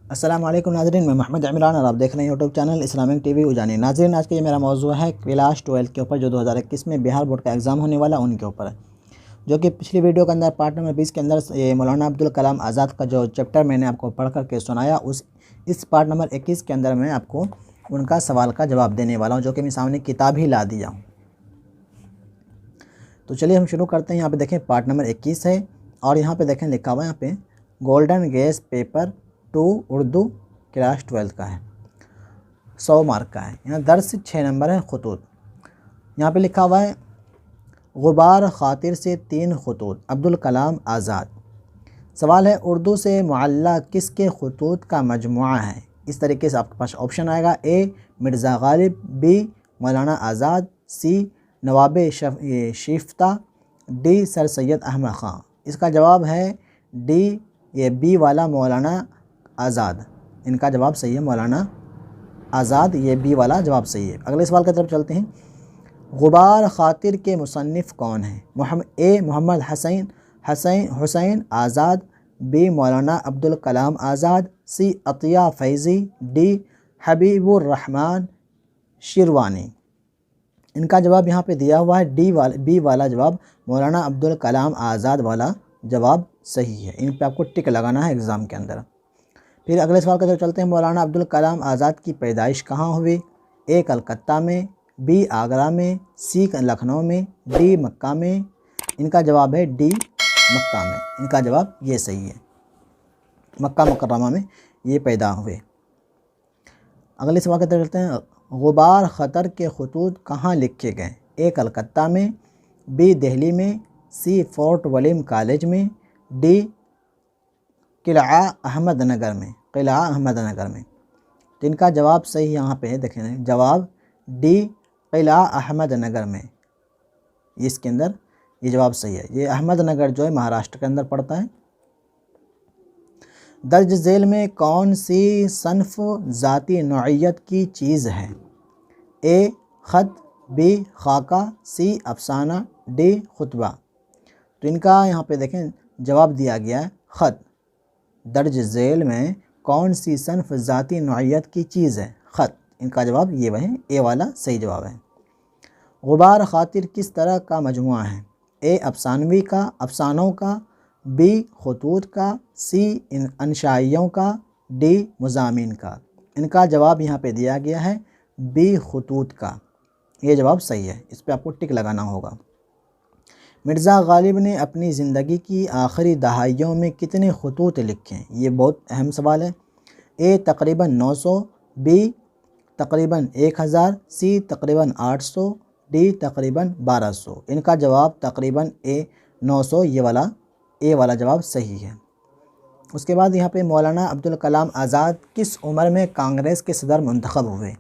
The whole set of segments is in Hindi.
अस्सलाम वालेकुम नाज़रीन, मैं मोहम्मद इमरान और आप देख रहे हैं यूट्यूब चैनल इस्लामिक टीवी उजानी। नाज़रीन, आज का ये मेरा मौजू है क्लास 12 के ऊपर जो 2021 में बिहार बोर्ड का एग्ज़ाम होने वाला उनके ऊपर है। जो कि पिछली वीडियो के अंदर पार्ट नंबर 20 के अंदर ये मौलाना अब्दुल कलाम आज़ाद का जो चैप्टर मैंने आपको पढ़ करके सुनाया, इस पार्ट नंबर 21 के अंदर मैं आपको उनका सवाल का जवाब देने वाला हूँ, जो कि मैं सामने किताब ही ला दिया हूँ। तो चलिए हम शुरू करते हैं। यहाँ पे देखें पार्ट नंबर 21 है और यहाँ पे देखें लिखा हुआ है यहाँ पे golden guess paper 2 Urdu class 12 का है, 100 मार्क का है। यहाँ दर्स 6 नंबर है खतूत। यहाँ पे लिखा हुआ है गुबार खातिर से 3 खतूत अब्दुल कलाम आज़ाद। सवाल है उर्दू से मुअल्ला किसके खतूत का मजमुआ है। इस तरीके से आपके पास ऑप्शन आएगा। ए मिर्ज़ा गालिब, बी मौलाना आज़ाद, सी नवाब शिफ्ता, डी सर सैयद अहमद ख़ान। इसका जवाब है डी, ये बी वाला मौलाना आज़ाद। इनका जवाब सही है मौलाना आज़ाद, ये बी वाला जवाब सही है। अगले सवाल की तरफ चलते हैं। गुबार खातिर के मुसन्निफ़ कौन है। ए मोहम्मद हुसैन आज़ाद, बी मौलाना अब्दुल कलाम आज़ाद, सी अतिया फैज़ी, डी हबीबुर रहमान शिरवानी। इनका जवाब यहाँ पे दिया हुआ है बी वाला जवाब मौलाना अब्दुल कलाम आज़ाद वाला जवाब सही है। इन पे आपको टिक लगाना है एग्ज़ाम के अंदर। फिर अगले सवाल की तरफ चलते हैं। मौलाना अब्दुल कलाम आज़ाद की पैदाइश कहाँ हुई। ए कलकत्ता में, बी आगरा में, सी लखनऊ में, डी मक्का में। इनका जवाब है डी मक्का में। इनका जवाब ये सही है, मक्का मुकर्रमा में ये पैदा हुए। अगले सवाल की तरफ चलते हैं। गुबार ख़तर के खतूत कहाँ लिखे गए। ए कलकत्ता में, बी दिल्ली में, सी फोर्ट विलियम कॉलेज में, डी किला अहमदनगर में। तो इनका जवाब सही यहाँ पे है, देखें जवाब डी किला अहमदनगर में। इसके अंदर ये जवाब सही है। ये अहमदनगर जो है महाराष्ट्र के अंदर पड़ता है। दर्ज झेल में कौन सी सन्फ ज़ाती नौइयत की चीज़ है। ए ख़त, बी खाका, सी अफसाना, डी खुतबा। तो इनका यहाँ पे देखें जवाब दिया गया है ख़त। दर्ज झेल में कौन सी सन्फ ज़ाती नौइयत की चीज़ है, ख़त। इनका जवाब ये वह ए वाला सही जवाब है। गुबार खातिर किस तरह का मजमुआ है। ए अफसानों का, बी खतूत का, सी अंशाइयों का, डी मुज़ामिन का। इनका जवाब यहाँ पे दिया गया है बी खतूत का। ये जवाब सही है, इस पर आपको टिक लगाना होगा। मिर्ज़ा गालिब ने अपनी ज़िंदगी की आखिरी दहाइयों में कितने खतूत लिखे। ये बहुत अहम सवाल है। ए तकरीबन 900, बी तकरीबन 1000, सी तकरीबन 800, डी तकरीबन 1200। इनका जवाब तकरीबन 900 ए वाला जवाब सही है। उसके बाद यहाँ पे मौलाना अब्दुल कलाम आज़ाद किस उम्र में कांग्रेस के सदर मुंतखब हुए।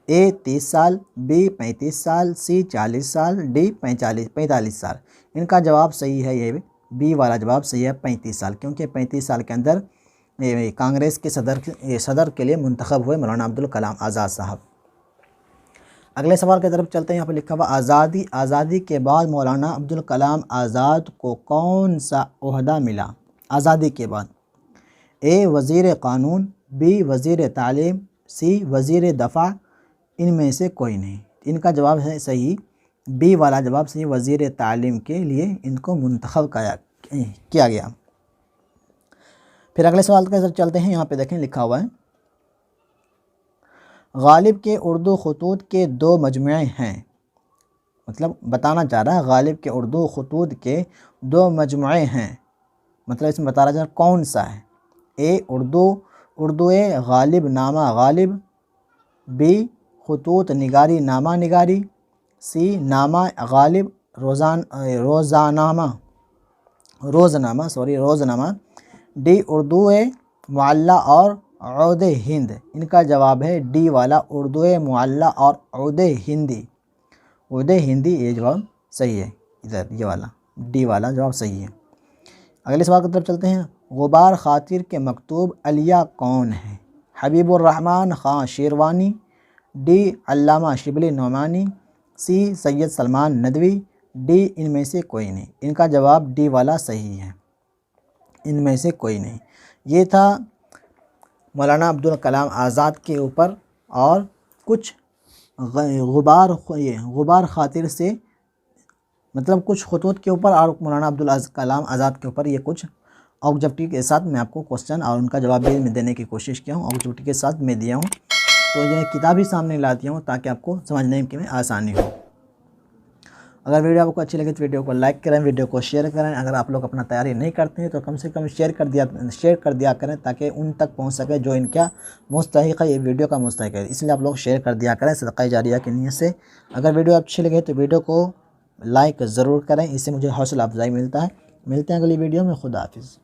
ए 30 साल, बी 35 साल, सी 40 साल, डी 45 साल। इनका जवाब सही है, ये बी वाला जवाब सही है 35 साल, क्योंकि 35 साल के अंदर कांग्रेस के सदर के लिए मुंतखब हुए मौलाना अब्दुल कलाम आज़ाद साहब। अगले सवाल की तरफ चलते हैं। यहाँ पर लिखा हुआ आज़ादी के बाद मौलाना अब्दुल कलाम आज़ाद को कौन सा ओहदा मिला आज़ादी के बाद। ए वज़ीर क़ानून, बी वज़ीर तालीम, सी वज़ीर दफ़ा। इनमें से कोई नहीं। इनका जवाब है सही, बी वाला जवाब सही, वज़ीर तालीम के लिए इनको मुंतखब किया गया। फिर अगले सवाल की तरफ चलते हैं। यहाँ पे देखें लिखा हुआ है गालिब के उर्दू खतूत के 2 मजमुए हैं। मतलब बताना चाह रहा है गालिब के उर्दू खतूत के 2 मजमुए हैं, मतलब इसमें बता रहा है कौन सा है। ए उर्दू गालिब नामा गालिब, बी खतूत निगारी नामा निगारी, सी नामा गालिब रोज़नामा, डी उर्दू मुअल्ला और औद हिंद। इनका जवाब है डी वाला उर्दू मुअल्ला और औद हिंदी। ये जवाब सही है, इधर ये वाला डी वाला जवाब सही है। अगले सवाल की तरफ चलते हैं। गुबार खातिर के मकतूब अलिया कौन है। हबीबुर रहमान ख़ान शिरवानी, डी अल्लामा शिबली नोमानी, सी सैयद सलमान नदवी, डी इनमें से कोई नहीं। इनका जवाब डी वाला सही है, इनमें से कोई नहीं। ये था मौलाना अब्दुल कलाम आज़ाद के ऊपर और कुछ गुबार खातिर से मतलब कुछ खतूत के ऊपर और मौलाना अब्दुल कलाम आज़ाद के ऊपर ये कुछ ऑब्जेक्टिव के साथ मैं आपको क्वेश्चन और उनका जवाब भी मैं देने की कोशिश किया हूँ, ऑब्जेक्टिव के साथ मैं दिया हूँ। तो ये किताब ही सामने ला दिया हूँ ताकि आपको समझने में आसानी हो। अगर वीडियो आपको अच्छी लगे तो वीडियो को लाइक करें, वीडियो को शेयर करें। अगर आप लोग अपना तैयारी नहीं करते हैं तो कम से कम शेयर कर दिया करें ताकि उन तक पहुंच सके जो इनका मुस्तहिक़ है, ये वीडियो का मुस्तहिक़ है। इसलिए आप लोग शेयर कर दिया करें सदक़ा जारिया की नीयत से। अगर वीडियो अच्छी लगे तो वीडियो को लाइक ज़रूर करें, इससे मुझे हौसला अफजाई मिलता है। मिलते हैं अगली वीडियो में। खुदा हाफिज़।